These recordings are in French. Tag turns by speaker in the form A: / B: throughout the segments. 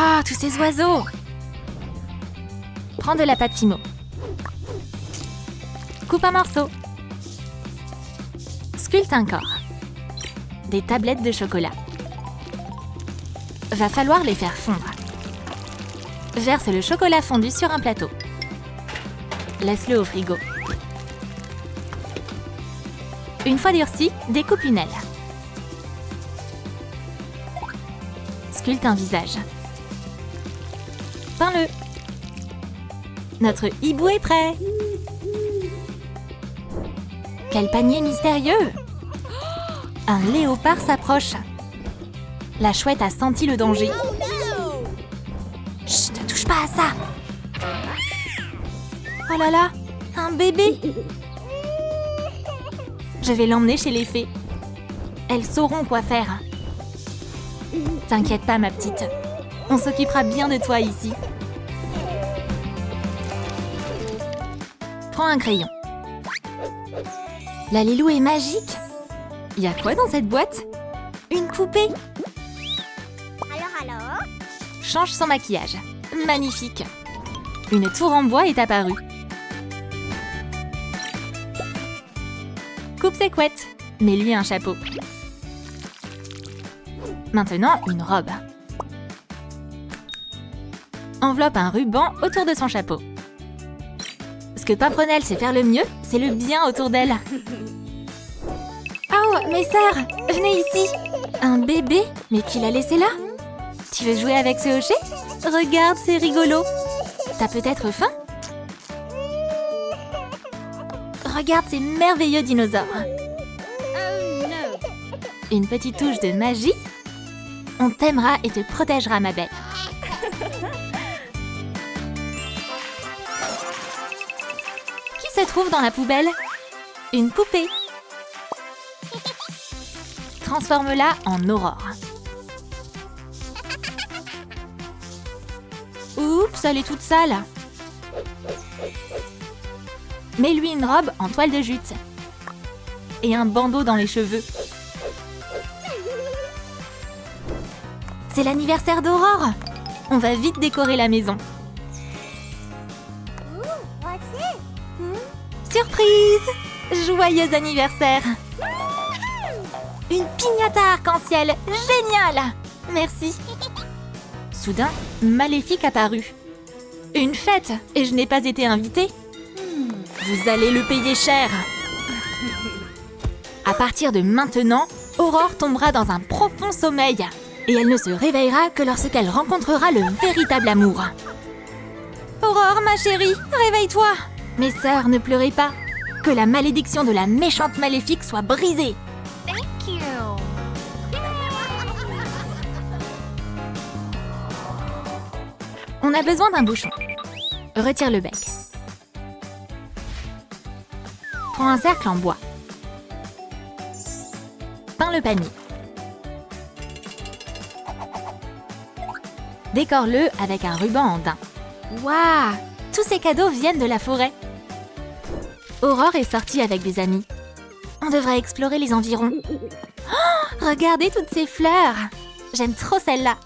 A: Ah, tous ces oiseaux! Prends de la pâte Fimo. Coupe un morceau. Sculpte un corps. Des tablettes de chocolat. Va falloir les faire fondre. Verse le chocolat fondu sur un plateau. Laisse-le au frigo. Une fois durci, découpe une aile. Sculpte un visage. Peins-le. Notre hibou est prêt. Quel panier mystérieux! Un léopard s'approche. La chouette a senti le danger. Chut, ne touche pas à ça! Oh là là, un bébé! Je vais l'emmener chez les fées. Elles sauront quoi faire. T'inquiète pas, ma petite. On s'occupera bien de toi ici. Prends un crayon. La Lilou est magique. Y a quoi dans cette boîte? Une poupée. Change son maquillage. Magnifique. Une tour en bois est apparue. Coupe ses couettes. Mets-lui un chapeau. Maintenant, une robe. Enveloppe un ruban autour de son chapeau. Ce que Pimprenelle sait faire le mieux, c'est le bien autour d'elle. Oh, mes sœurs, venez ici. Un bébé? Mais qui l'a laissé là? Tu veux jouer avec ce hochet? Regarde, c'est rigolo. T'as peut-être faim? Regarde ces merveilleux dinosaures. Une petite touche de magie. On t'aimera et te protégera, ma belle. Qui se trouve dans la poubelle? Une poupée. Transforme-la en Aurore. Oups, elle est toute sale. Mets-lui une robe en toile de jute. Et un bandeau dans les cheveux. C'est l'anniversaire d'Aurore. On va vite décorer la maison. Surprise! Joyeux anniversaire! Une piñata arc-en-ciel! Génial! Merci! Soudain, Maléfique apparut. Une fête! Et je n'ai pas été invitée? Vous allez le payer cher! À partir de maintenant, Aurore tombera dans un profond sommeil. Et elle ne se réveillera que lorsqu'elle rencontrera le véritable amour. Aurore, ma chérie, réveille-toi! Mes sœurs, ne pleurez pas. Que la malédiction de la méchante Maléfique soit brisée.
B: Thank you.
A: On a besoin d'un bouchon. Retire le bec. Prends un cercle en bois. Peins le panier. Décore-le avec un ruban en daim. Waouh! Tous ces cadeaux viennent de la forêt. Aurore est sortie avec des amis. On devrait explorer les environs. Oh, regardez toutes ces fleurs! J'aime trop celle-là.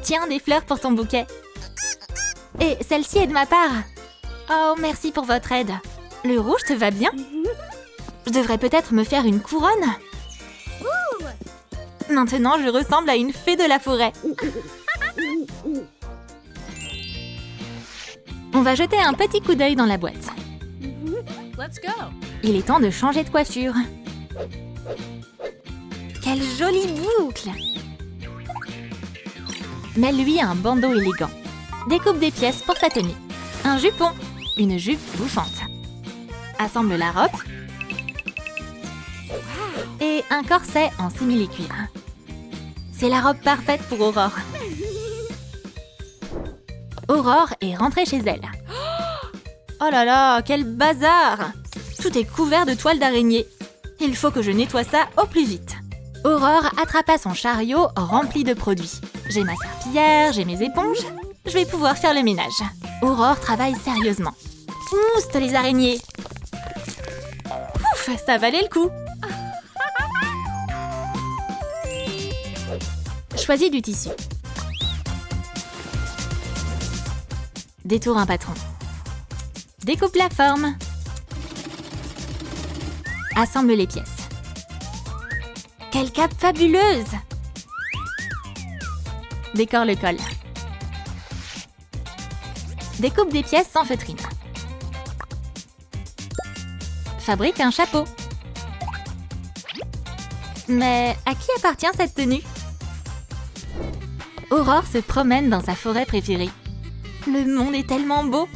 A: Tiens, des fleurs pour ton bouquet. Et celle-ci est de ma part. Oh, merci pour votre aide. Le rouge te va bien? Je devrais peut-être me faire une couronne. Maintenant, je ressemble à une fée de la forêt. On va jeter un petit coup d'œil dans la boîte.
B: Let's go.
A: Il est temps de changer de coiffure. Quelle jolie boucle! Mets-lui un bandeau élégant. Découpe des pièces pour sa tenue. Un jupon, une jupe bouffante. Assemble la robe. Et un corset en simili-cuir. C'est la robe parfaite pour Aurore. Aurore est rentrée chez elle. Oh là là, quel bazar! Tout est couvert de toiles d'araignée. Il faut que je nettoie ça au plus vite. Aurore attrapa son chariot rempli de produits. J'ai ma serpillière, j'ai mes éponges. Je vais pouvoir faire le ménage. Aurore travaille sérieusement. Ouste les araignées! Ouf, ça valait le coup! Choisis du tissu. Détourne un patron. Découpe la forme. Assemble les pièces. Quelle cape fabuleuse! Décore le col. Découpe des pièces sans feutrine. Fabrique un chapeau. Mais à qui appartient cette tenue? Aurore se promène dans sa forêt préférée. Le monde est tellement beau.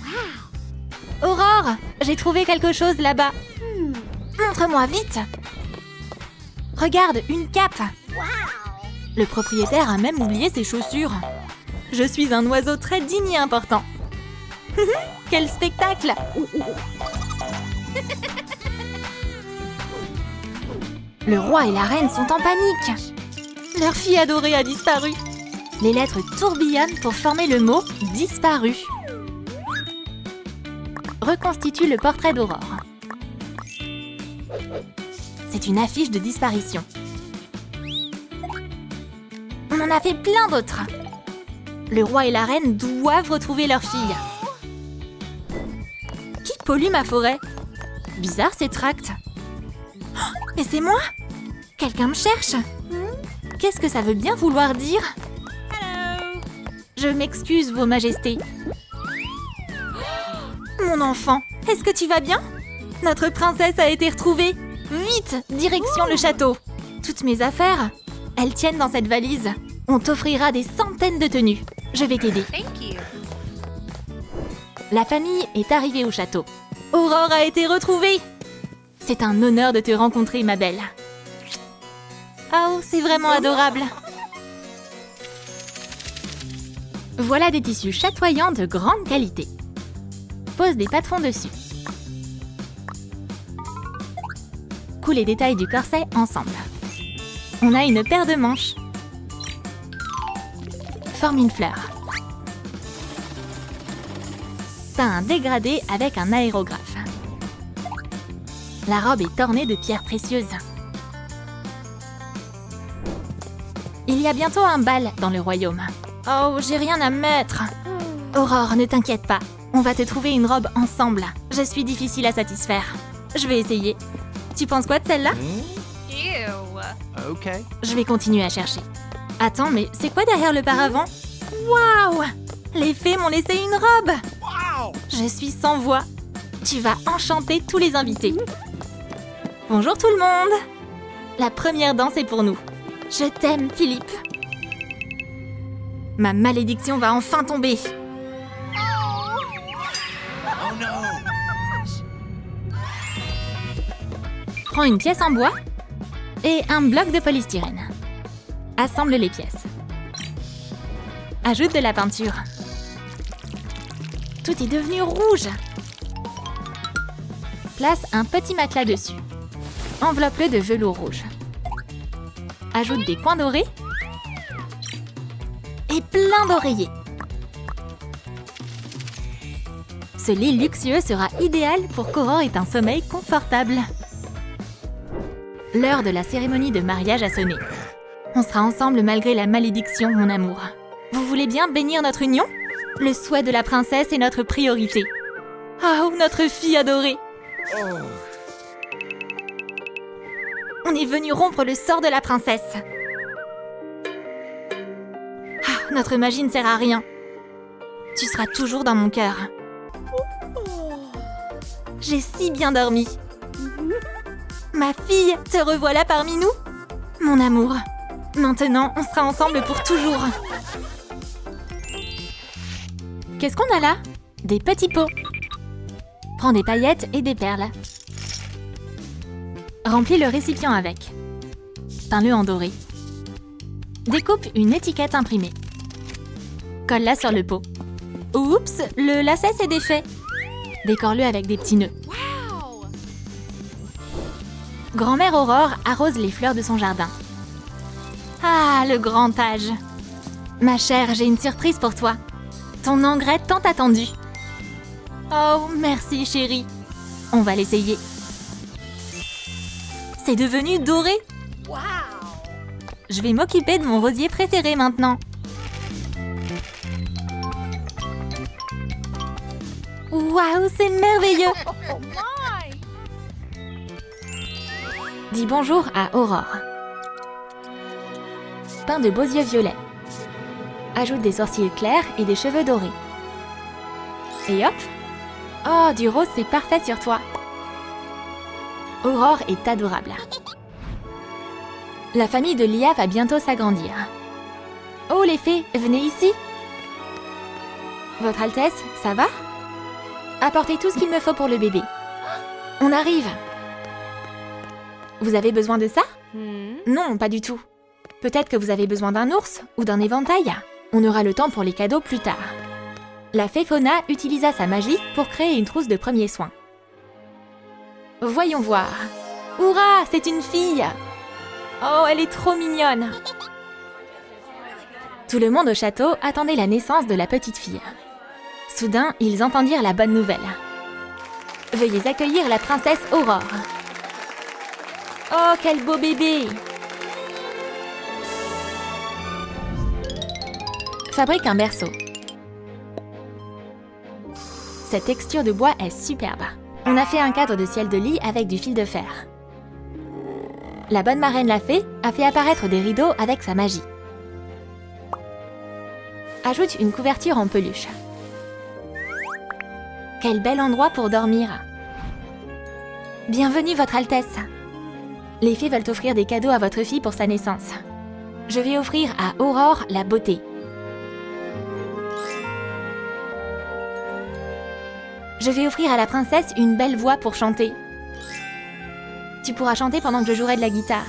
A: Aurore, j'ai trouvé quelque chose là-bas. Montre-moi vite. Regarde, une cape. Le propriétaire a même oublié ses chaussures. Je suis un oiseau très digne et important. Quel spectacle! Le roi et la reine sont en panique. Leur fille adorée a disparu. Les lettres tourbillonnent pour former le mot « disparu ». Reconstitue le portrait d'Aurore. C'est une affiche de disparition. On en a fait plein d'autres. Le roi et la reine doivent retrouver leur fille. Qui pollue ma forêt? Bizarre ces tracts. Oh, mais c'est moi? Quelqu'un me cherche? Qu'est-ce que ça veut bien vouloir dire? Je m'excuse, Vos Majestés. Mon enfant, est-ce que tu vas bien? Notre princesse a été retrouvée. Vite, direction le château. Toutes mes affaires, elles tiennent dans cette valise. On t'offrira des centaines de tenues. Je vais t'aider.
B: Thank you.
A: La famille est arrivée au château. Aurore a été retrouvée. C'est un honneur de te rencontrer, ma belle. Oh, c'est vraiment adorable. Voilà des tissus chatoyants de grande qualité. Pose des patrons dessus. Coule les détails du corset ensemble. On a une paire de manches. Forme une fleur. Peins un dégradé avec un aérographe. La robe est ornée de pierres précieuses. Il y a bientôt un bal dans le royaume. Oh, j'ai rien à mettre. Aurore, ne t'inquiète pas. On va te trouver une robe ensemble. Je suis difficile à satisfaire. Je vais essayer. Tu penses quoi de celle-là?
B: Ew.
C: Ok.
A: Je vais continuer à chercher. Attends, mais c'est quoi derrière le paravent? Waouh! Les fées m'ont laissé une robe! Je suis sans voix. Tu vas enchanter tous les invités. Bonjour tout le monde! La première danse est pour nous. Je t'aime, Philippe. Ma malédiction va enfin tomber.
C: Oh no.
A: Prends une pièce en bois et un bloc de polystyrène. Assemble les pièces. Ajoute de la peinture. Tout est devenu rouge. Place un petit matelas dessus. Enveloppe-le de velours rouge. Ajoute des coins dorés et plein d'oreillers. Ce lit luxueux sera idéal pour qu'Aurore ait un sommeil confortable. L'heure de la cérémonie de mariage a sonné. On sera ensemble malgré la malédiction, mon amour. Vous voulez bien bénir notre union? Le souhait de la princesse est notre priorité. Oh, notre fille adorée! On est venu rompre le sort de la princesse. Ah, notre magie ne sert à rien. Tu seras toujours dans mon cœur. J'ai si bien dormi. Ma fille, te revoilà parmi nous? Mon amour, maintenant on sera ensemble pour toujours. Qu'est-ce qu'on a là? Des petits pots. Prends des paillettes et des perles. Remplis le récipient avec. Peins-le en doré. Découpe une étiquette imprimée. Colle-la sur le pot. Oups, le lacet s'est défait. Décore-le avec des petits nœuds.
B: Wow.
A: Grand-mère Aurore arrose les fleurs de son jardin. Ah, le grand âge! Ma chère, j'ai une surprise pour toi. Ton engrais tant attendu. Oh, merci chérie. On va l'essayer. C'est devenu doré.
B: Wow.
A: Je vais m'occuper de mon rosier préféré maintenant. Waouh, c'est merveilleux! Dis bonjour à Aurore. Peins de beaux yeux violets. Ajoute des sourcils clairs et des cheveux dorés. Et hop! Oh, du rose, c'est parfait sur toi. Aurore est adorable. La famille de Lia va bientôt s'agrandir. Oh, les fées, venez ici. Votre Altesse, ça va? Apportez tout ce qu'il me faut pour le bébé. On arrive. Vous avez besoin de ça? Non, pas du tout. Peut-être que vous avez besoin d'un ours ou d'un éventail. On aura le temps pour les cadeaux plus tard. La fée Fauna utilisa sa magie pour créer une trousse de premiers soins. Voyons voir. Hourra, c'est une fille! Oh, elle est trop mignonne! Tout le monde au château attendait la naissance de la petite fille. Soudain, ils entendirent la bonne nouvelle. Veuillez accueillir la princesse Aurore. Oh, quel beau bébé! Fabrique un berceau. Cette texture de bois est superbe. On a fait un cadre de ciel de lit avec du fil de fer. La bonne marraine la fée a fait apparaître des rideaux avec sa magie. Ajoute une couverture en peluche. Quel bel endroit pour dormir! Bienvenue, Votre Altesse! Les fées veulent offrir des cadeaux à votre fille pour sa naissance. Je vais offrir à Aurore la beauté. Je vais offrir à la princesse une belle voix pour chanter. Tu pourras chanter pendant que je jouerai de la guitare.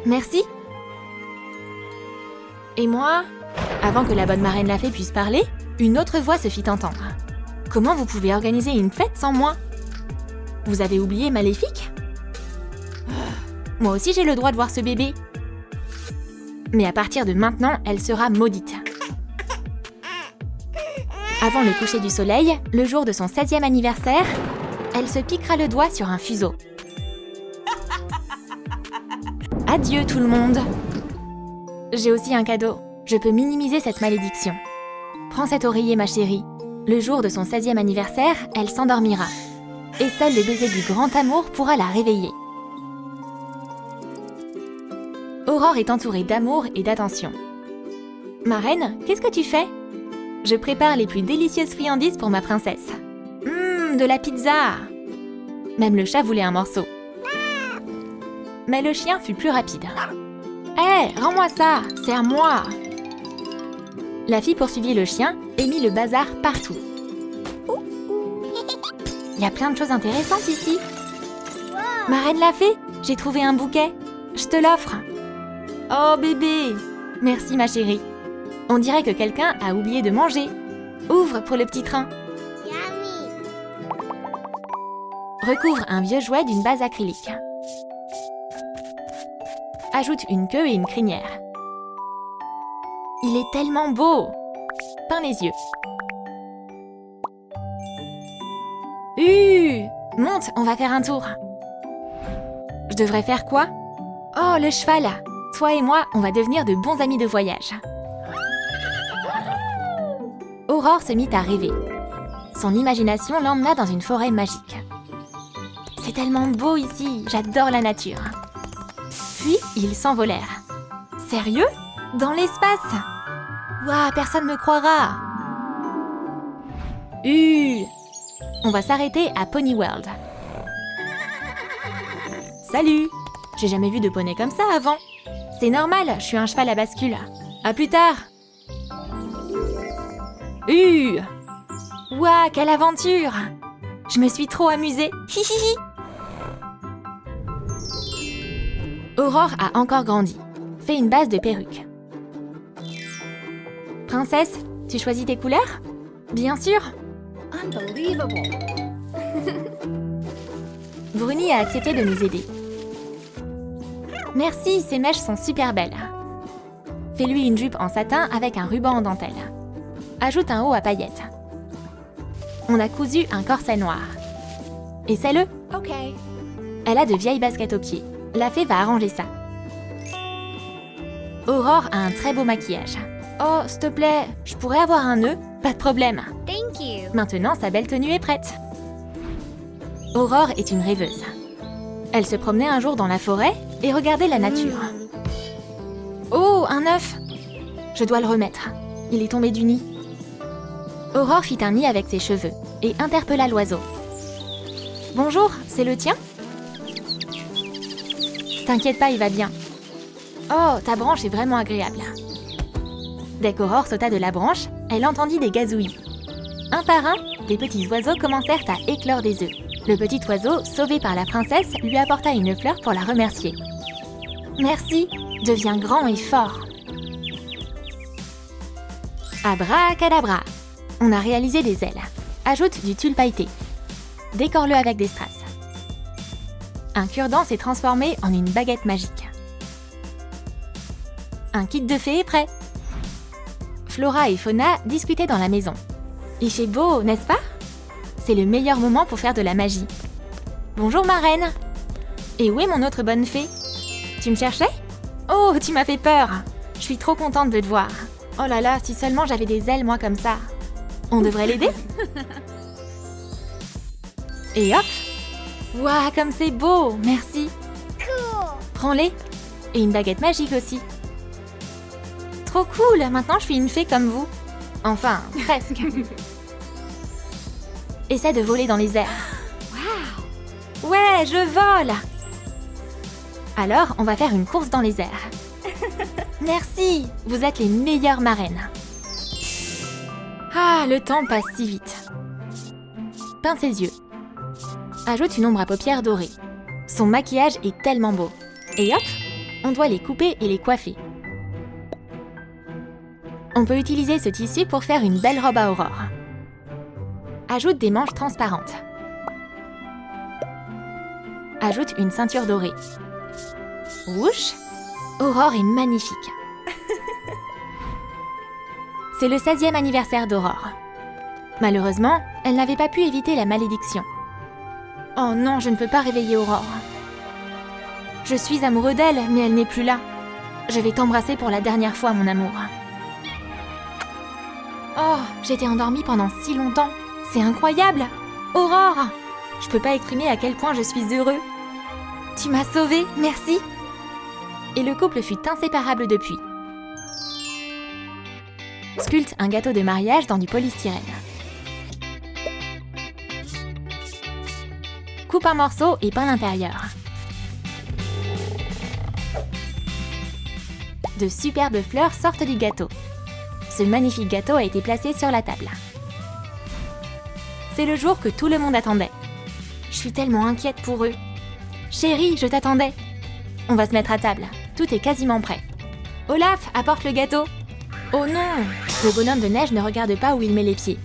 A: Merci. Et moi, avant que la bonne marraine la fée puisse parler, une autre voix se fit entendre. Comment vous pouvez organiser une fête sans moi? Vous avez oublié Maléfique? Moi aussi j'ai le droit de voir ce bébé. Mais à partir de maintenant, elle sera maudite. Avant le coucher du soleil, le jour de son 16e anniversaire, elle se piquera le doigt sur un fuseau. Adieu tout le monde! J'ai aussi un cadeau. Je peux minimiser cette malédiction. Prends cet oreiller, ma chérie. Le jour de son 16e anniversaire, elle s'endormira. Et seul le baiser du grand amour pourra la réveiller. Aurore est entourée d'amour et d'attention. Ma reine, qu'est-ce que tu fais? Je prépare les plus délicieuses friandises pour ma princesse. De la pizza! Même le chat voulait un morceau. Mais le chien fut plus rapide. Hé, rends-moi ça! C'est à moi! La fille poursuivit le chien et mit le bazar partout. Il y a plein de choses intéressantes ici. Ma reine la fée, j'ai trouvé un bouquet. Je te l'offre. Oh bébé! Merci ma chérie. On dirait que quelqu'un a oublié de manger. Ouvre pour le petit train. Recouvre un vieux jouet d'une base acrylique. Ajoute une queue et une crinière. Il est tellement beau! Peins les yeux. Monte, on va faire un tour. Je devrais faire quoi? Oh, le cheval! Toi et moi, on va devenir de bons amis de voyage. Aurore se mit à rêver. Son imagination l'emmena dans une forêt magique. C'est tellement beau ici, j'adore la nature. Puis, ils s'envolèrent. Sérieux? Dans l'espace? Waouh, personne ne me croira. On va s'arrêter à Pony World. Salut! J'ai jamais vu de poney comme ça avant. C'est normal, je suis un cheval à bascule. À plus tard! Waouh, quelle aventure! Je me suis trop amusée. Hihihi! Aurore a encore grandi. Fais une base de perruque. Princesse, tu choisis tes couleurs? Bien sûr!
B: Unbelievable.
A: Bruni a accepté de nous aider. Merci, ces mèches sont super belles. Fais-lui une jupe en satin avec un ruban en dentelle. Ajoute un haut à paillettes. On a cousu un corset noir. Essaie-le.
B: Ok.
A: Elle a de vieilles baskets aux pieds. La fée va arranger ça. Aurore a un très beau maquillage. Oh, s'il te plaît, je pourrais avoir un nœud? Pas de problème.
B: Thank you.
A: Maintenant, sa belle tenue est prête. Aurore est une rêveuse. Elle se promenait un jour dans la forêt et regardait la nature. Oh, un œuf! Je dois le remettre. Il est tombé du nid. Aurore fit un nid avec ses cheveux et interpella l'oiseau. « Bonjour, c'est le tien ?» « T'inquiète pas, il va bien. »« Oh, ta branche est vraiment agréable. » Dès qu'Aurore sauta de la branche, elle entendit des gazouillis. Un par un, des petits oiseaux commencèrent à éclore des œufs. Le petit oiseau, sauvé par la princesse, lui apporta une fleur pour la remercier. « Merci, deviens grand et fort. » Abracadabra! On a réalisé des ailes. Ajoute du tulle pailleté. Décore-le avec des strass. Un cure-dent s'est transformé en une baguette magique. Un kit de fée est prêt. Flora et Fauna discutaient dans la maison. Il fait beau, n'est-ce pas? C'est le meilleur moment pour faire de la magie. Bonjour ma reine. Et où est mon autre bonne fée? Tu me cherchais? Oh, tu m'as fait peur. Je suis trop contente de te voir. Oh là là, si seulement j'avais des ailes moi comme ça. On devrait l'aider? Et hop! Waouh, comme c'est beau! Merci!
B: Cool.
A: Prends-les! Et une baguette magique aussi. Trop cool! Maintenant je suis une fée comme vous. Enfin, presque. Essaie de voler dans les airs.
B: Wow.
A: Ouais, je vole! Alors, on va faire une course dans les airs. Merci! Vous êtes les meilleures marraines. Ah, le temps passe si vite. Peins ses yeux. Ajoute une ombre à paupières dorée. Son maquillage est tellement beau. Et hop, on doit les couper et les coiffer. On peut utiliser ce tissu pour faire une belle robe à Aurore. Ajoute des manches transparentes. Ajoute une ceinture dorée. Whoosh! Aurore est magnifique. C'est le 16e anniversaire d'Aurore. Malheureusement, elle n'avait pas pu éviter la malédiction. Oh non, je ne peux pas réveiller Aurore. Je suis amoureux d'elle, mais elle n'est plus là. Je vais t'embrasser pour la dernière fois, mon amour. Oh, j'étais endormie pendant si longtemps. C'est incroyable! Aurore! Je peux pas exprimer à quel point je suis heureux. Tu m'as sauvée, merci! Et le couple fut inséparable depuis. Sculpte un gâteau de mariage dans du polystyrène. Coupe un morceau et peins l'intérieur. De superbes fleurs sortent du gâteau. Ce magnifique gâteau a été placé sur la table. C'est le jour que tout le monde attendait. Je suis tellement inquiète pour eux. Chérie, je t'attendais. On va se mettre à table. Tout est quasiment prêt. Olaf, apporte le gâteau. Oh non! Le bonhomme de neige ne regarde pas où il met les pieds.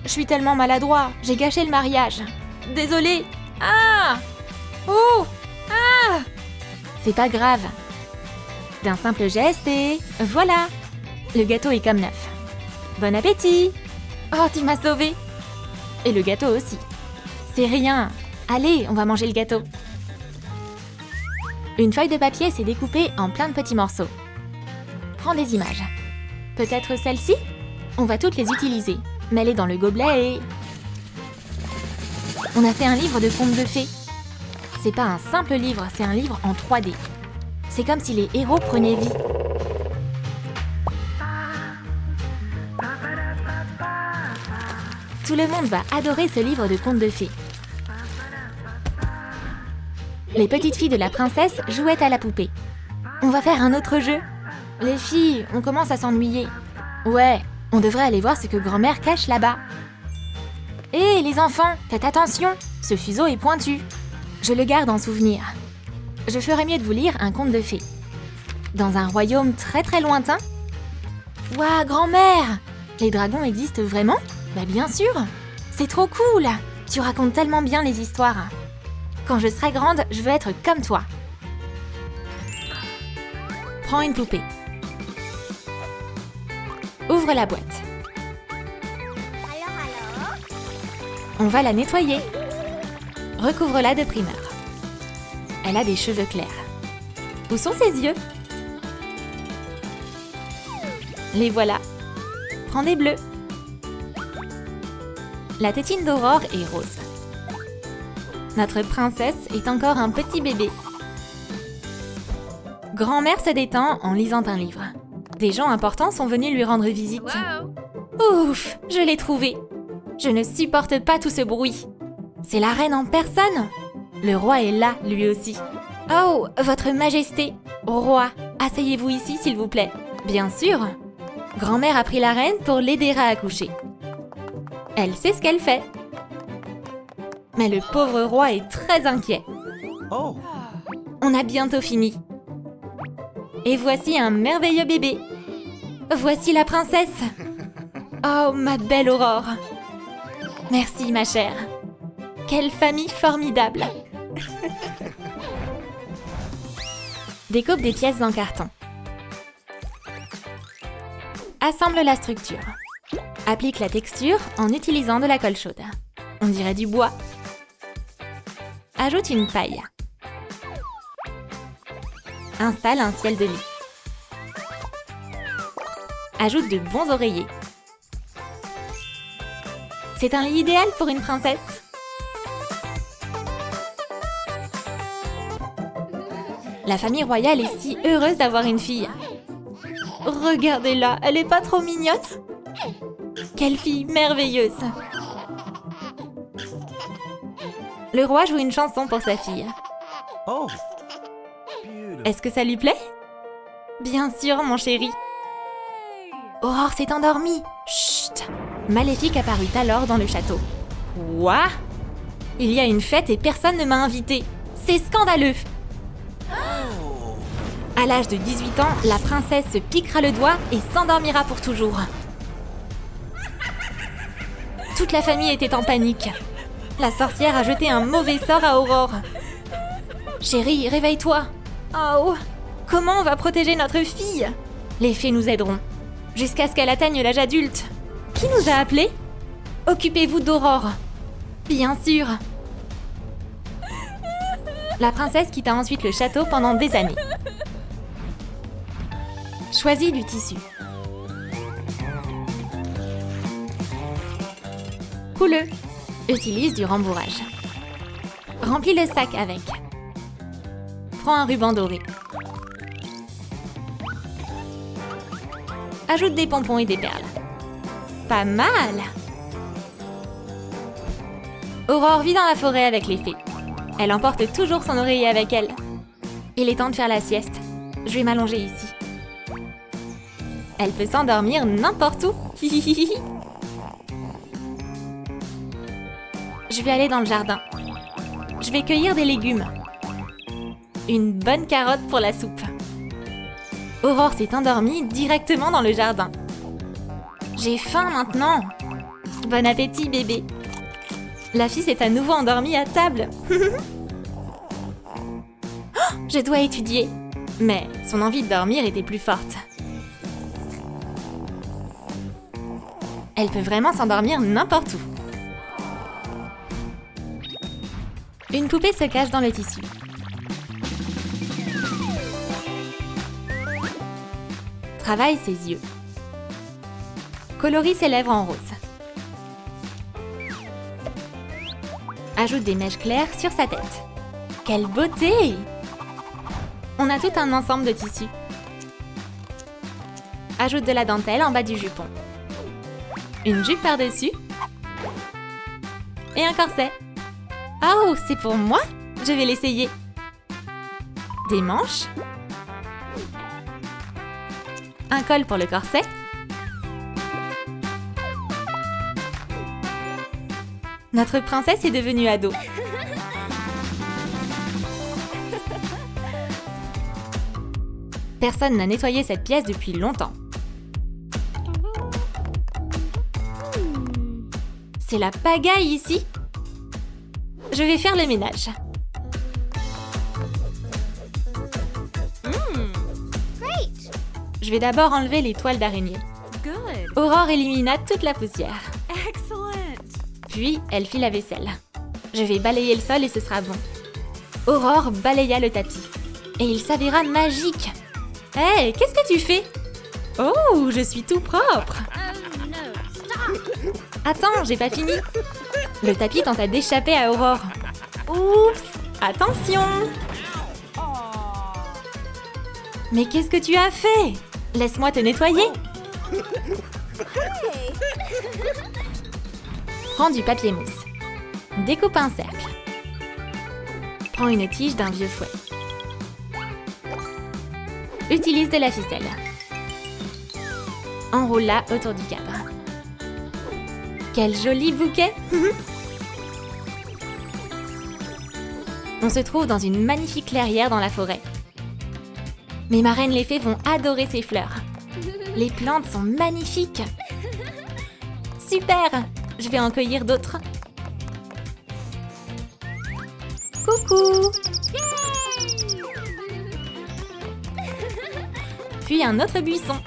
A: Je suis tellement maladroit, j'ai gâché le mariage. Désolée. Ah! Oh! Ah! C'est pas grave. D'un simple geste et voilà! Le gâteau est comme neuf. Bon appétit! Oh, tu m'as sauvée! Et le gâteau aussi. C'est rien. Allez, on va manger le gâteau. Une feuille de papier s'est découpée en plein de petits morceaux. Prends des images. Peut-être celle-ci? On va toutes les utiliser. Mets-les dans le gobelet et... On a fait un livre de contes de fées. C'est pas un simple livre, c'est un livre en 3D. C'est comme si les héros prenaient vie. Tout le monde va adorer ce livre de contes de fées. Les petites filles de la princesse jouaient à la poupée. On va faire un autre jeu. Les filles, on commence à s'ennuyer. Ouais, on devrait aller voir ce que grand-mère cache là-bas. Hé, les enfants, faites attention, ce fuseau est pointu. Je le garde en souvenir. Je ferais mieux de vous lire un conte de fées. Dans un royaume très très lointain. Ouah, grand-mère! Les dragons existent vraiment? Bah bien sûr! C'est trop cool! Tu racontes tellement bien les histoires. Quand je serai grande, je veux être comme toi. Prends une poupée. Ouvre la boîte. On va la nettoyer. Recouvre-la de primeur. Elle a des cheveux clairs. Où sont ses yeux? Les voilà. Prends des bleus. La tétine d'Aurore est rose. Notre princesse est encore un petit bébé. Grand-mère se détend en lisant un livre. Des gens importants sont venus lui rendre visite.
B: Wow.
A: Ouf, je l'ai trouvé. Je ne supporte pas tout ce bruit. C'est la reine en personne. Le roi est là, lui aussi. Oh, votre majesté. Roi, asseyez-vous ici, s'il vous plaît. Bien sûr. Grand-mère a pris la reine pour l'aider à accoucher. Elle sait ce qu'elle fait. Mais le pauvre roi est très inquiet.
C: Oh,
A: On a bientôt fini. Et voici un merveilleux bébé. Voici la princesse. Oh, ma belle Aurore. Merci, ma chère. Quelle famille formidable. Découpe des pièces en carton. Assemble la structure. Applique la texture en utilisant de la colle chaude. On dirait du bois. Ajoute une paille. Installe un ciel de lit. Ajoute de bons oreillers. C'est un lit idéal pour une princesse. La famille royale est si heureuse d'avoir une fille. Regardez-la, elle est pas trop mignonne? Quelle fille merveilleuse! Le roi joue une chanson pour sa fille.
C: oh. Beautiful.
A: Est-ce que ça lui plaît? Bien sûr, mon chéri. Aurore s'est endormie. Chut! Maléfique apparut alors dans le château. Quoi? Il y a une fête et personne ne m'a invitée. C'est scandaleux! À l'âge de 18 ans, la princesse se piquera le doigt et s'endormira pour toujours. Toute la famille était en panique. La sorcière a jeté un mauvais sort à Aurore. Chérie, réveille-toi. Oh, comment on va protéger notre fille? Les fées nous aideront, jusqu'à ce qu'elle atteigne l'âge adulte. Qui nous a appelés? Occupez-vous d'Aurore. Bien sûr. La princesse quitta ensuite le château pendant des années. Choisis du tissu. Coule-le. Utilise du rembourrage. Remplis le sac avec. Prends un ruban doré. Ajoute des pompons et des perles. Pas mal! Aurore vit dans la forêt avec les fées. Elle emporte toujours son oreiller avec elle. Il est temps de faire la sieste. Je vais m'allonger ici. Elle peut s'endormir n'importe où. Je vais aller dans le jardin. Je vais cueillir des légumes. Une bonne carotte pour la soupe. Aurore s'est endormie directement dans le jardin. J'ai faim maintenant. Bon appétit, bébé. La fille s'est à nouveau endormie à table. Oh, je dois étudier. Mais son envie de dormir était plus forte. Elle peut vraiment s'endormir n'importe où. Une poupée se cache dans le tissu. Travaille ses yeux. Colorie ses lèvres en rose. Ajoute des mèches claires sur sa tête. Quelle beauté! On a tout un ensemble de tissus. Ajoute de la dentelle en bas du jupon. Une jupe par-dessus. Et un corset. Oh, c'est pour moi? Je vais l'essayer. Des manches. Un col pour le corset. Notre princesse est devenue ado. Personne n'a nettoyé cette pièce depuis longtemps. C'est la pagaille ici. Je vais faire le ménage.
B: Great.
A: Je vais d'abord enlever les toiles d'araignée.
B: Good.
A: Aurore élimina toute la poussière.
B: Excellent.
A: Puis, elle fit la vaisselle. Je vais balayer le sol et ce sera bon. Aurore balaya le tapis. Et il s'avéra magique. Hé, qu'est-ce que tu fais? Oh, je suis tout propre.
B: No, stop.
A: Attends, j'ai pas fini. Le tapis tenta d'échapper à Aurore. Oups! Attention! Mais qu'est-ce que tu as fait? Laisse-moi te nettoyer. Prends du papier mousse. Découpe un cercle. Prends une tige d'un vieux fouet. Utilise de la ficelle. Enroule-la autour du cadre. Quel joli bouquet! On se trouve dans une magnifique clairière dans la forêt. Mes marraines les fées vont adorer ces fleurs. Les plantes sont magnifiques. Super! Je vais en cueillir d'autres. Coucou! Puis un autre buisson.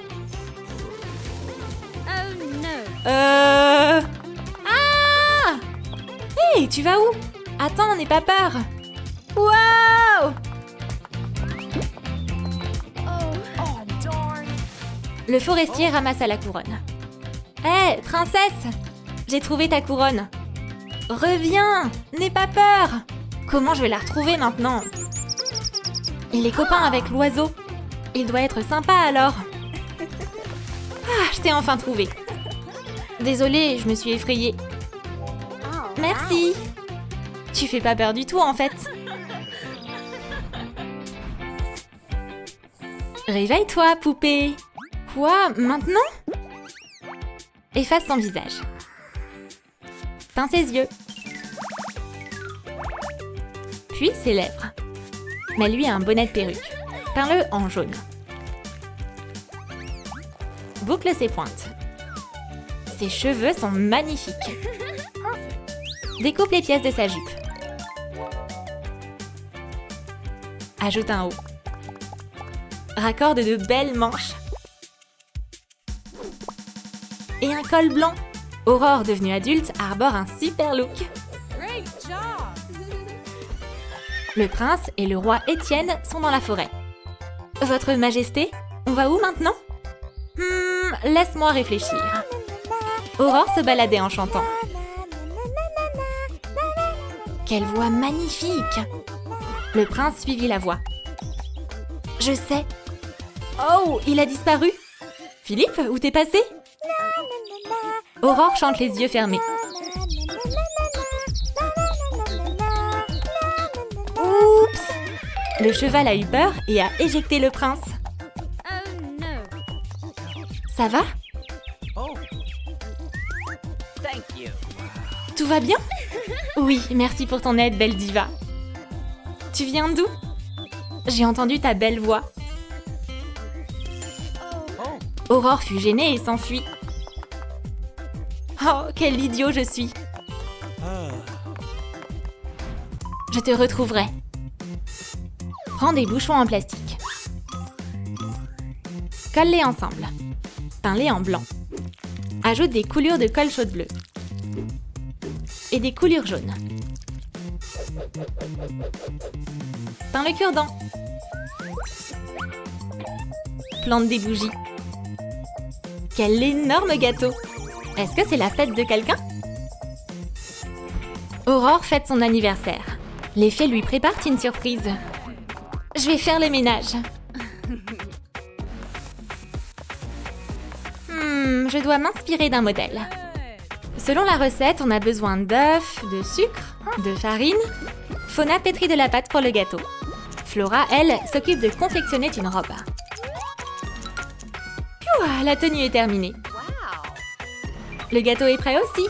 B: Oh no.
A: Ah! Hey, tu vas où? Attends, n'aie pas peur. Wow! Le forestier ramassa la couronne. Hé, princesse! J'ai trouvé ta couronne. Reviens! N'aie pas peur! Comment je vais la retrouver maintenant? Il est copain avec l'oiseau. Il doit être sympa alors. Ah, je t'ai enfin trouvé. Désolée, je me suis effrayée. Merci. Tu fais pas peur du tout en fait. Réveille-toi, poupée. Quoi, maintenant? Efface son visage. Peins ses yeux. Puis ses lèvres. Mets-lui un bonnet de perruque. Peins-le en jaune. Boucle ses pointes. Ses cheveux sont magnifiques. Découpe les pièces de sa jupe. Ajoute un haut. Raccorde de belles manches. Et un col blanc. Aurore, devenue adulte, arbore un super look.
B: Great job.
A: Le prince et le roi Étienne sont dans la forêt. Votre Majesté, on va où maintenant? Laisse-moi réfléchir. Aurore se baladait en chantant. Quelle voix magnifique! Le prince suivit la voix. Je sais. Oh, il a disparu. Philippe, où t'es passé? Aurore chante les yeux fermés. Oups! Le cheval a eu peur et a éjecté le prince.
B: Oh no.
A: Ça va?
C: Oh. Thank you.
A: Tout va bien? Oui, merci pour ton aide, belle diva. Tu viens d'où? J'ai entendu ta belle voix.
C: Oh.
A: Aurore fut gênée et s'enfuit. Oh, quel idiot je suis!
C: Ah.
A: Je te retrouverai. Prends des bouchons en plastique. Colle-les ensemble. Peins-les en blanc. Ajoute des coulures de colle chaude bleue. Et des coulures jaunes. Peins le cure-dent. Plante des bougies. Quel énorme gâteau! Est-ce que c'est la fête de quelqu'un? Aurore fête son anniversaire. Les fées lui préparent une surprise. Je vais faire le ménage. Je dois m'inspirer d'un modèle. Selon la recette, on a besoin d'œufs, de sucre, de farine. Fauna pétrit de la pâte pour le gâteau. Flora, elle, s'occupe de confectionner une robe. Piou, la tenue est terminée. Le gâteau est prêt aussi.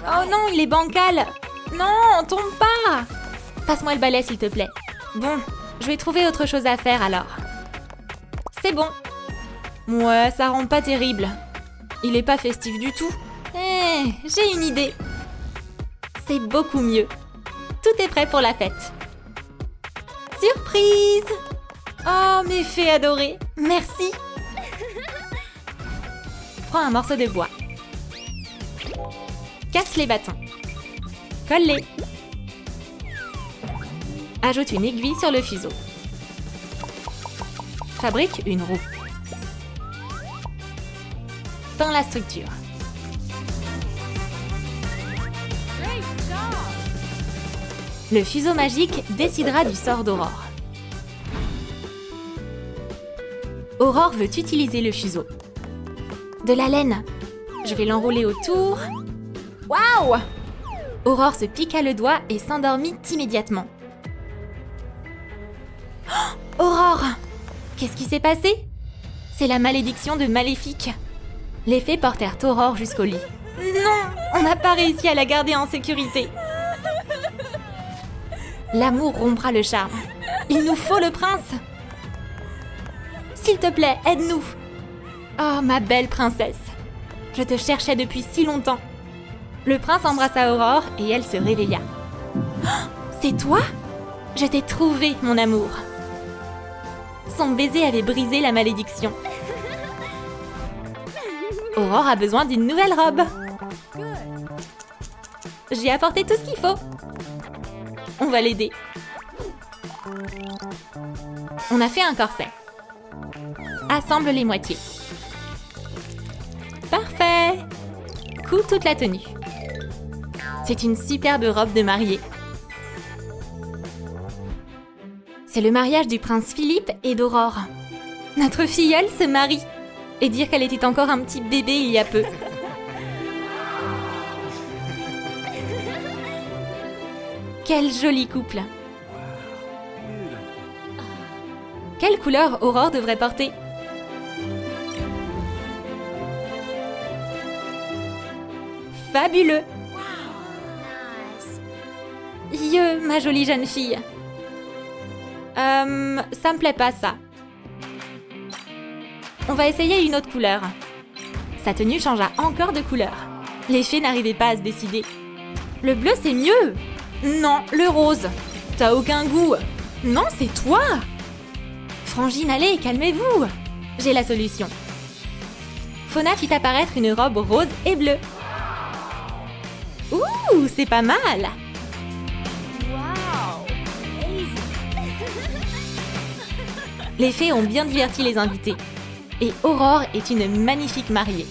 A: Oh non, il est bancal. Non, tombe pas. Passe-moi le balai, s'il te plaît. Bon, je vais trouver autre chose à faire alors. C'est bon. Ouais, ça rend pas terrible. Il est pas festif du tout. J'ai une idée. C'est beaucoup mieux. Tout est prêt pour la fête. Surprise! Oh, mes fées adorées. Merci. Prends un morceau de bois. Casse les bâtons. Colle-les. Ajoute une aiguille sur le fuseau. Fabrique une roue. Peins la structure.
B: job.
A: Le fuseau magique décidera du sort d'Aurore. Aurore veut utiliser le fuseau. De la laine. Je vais l'enrouler autour. Waouh! Aurore se piqua le doigt et s'endormit immédiatement. Oh, Aurore! Qu'est-ce qui s'est passé? C'est la malédiction de Maléfique. Les fées portèrent Aurore jusqu'au lit. Non! On n'a pas réussi à la garder en sécurité. L'amour rompra le charme. Il nous faut le prince. S'il te plaît, aide-nous. Oh, ma belle princesse. Je te cherchais depuis si longtemps. Le prince embrassa Aurore et elle se réveilla. Oh, c'est toi? Je t'ai trouvé, mon amour. Son baiser avait brisé la malédiction. Aurore a besoin d'une nouvelle robe. J'ai apporté tout ce qu'il faut. On va l'aider. On a fait un corset. Assemble les moitiés. Parfait! Couds toute la tenue. C'est une superbe robe de mariée. C'est le mariage du prince Philippe et d'Aurore. Notre filleule se marie. Et dire qu'elle était encore un petit bébé il y a peu. Quel joli couple! Quelle couleur Aurore devrait porter? Fabuleux! Yeux, ma jolie jeune fille. Ça me plaît pas ça. On va essayer une autre couleur. Sa tenue changea encore de couleur. Les fées n'arrivaient pas à se décider. Le bleu, c'est mieux! Non, le rose. T'as aucun goût. Non, c'est toi. Frangine, allez, calmez-vous. J'ai la solution. Fauna fit apparaître une robe rose et bleue. Ouh, c'est pas mal.
B: Wow. Amazing.
A: Les fées ont bien diverti les invités. Et Aurore est une magnifique mariée.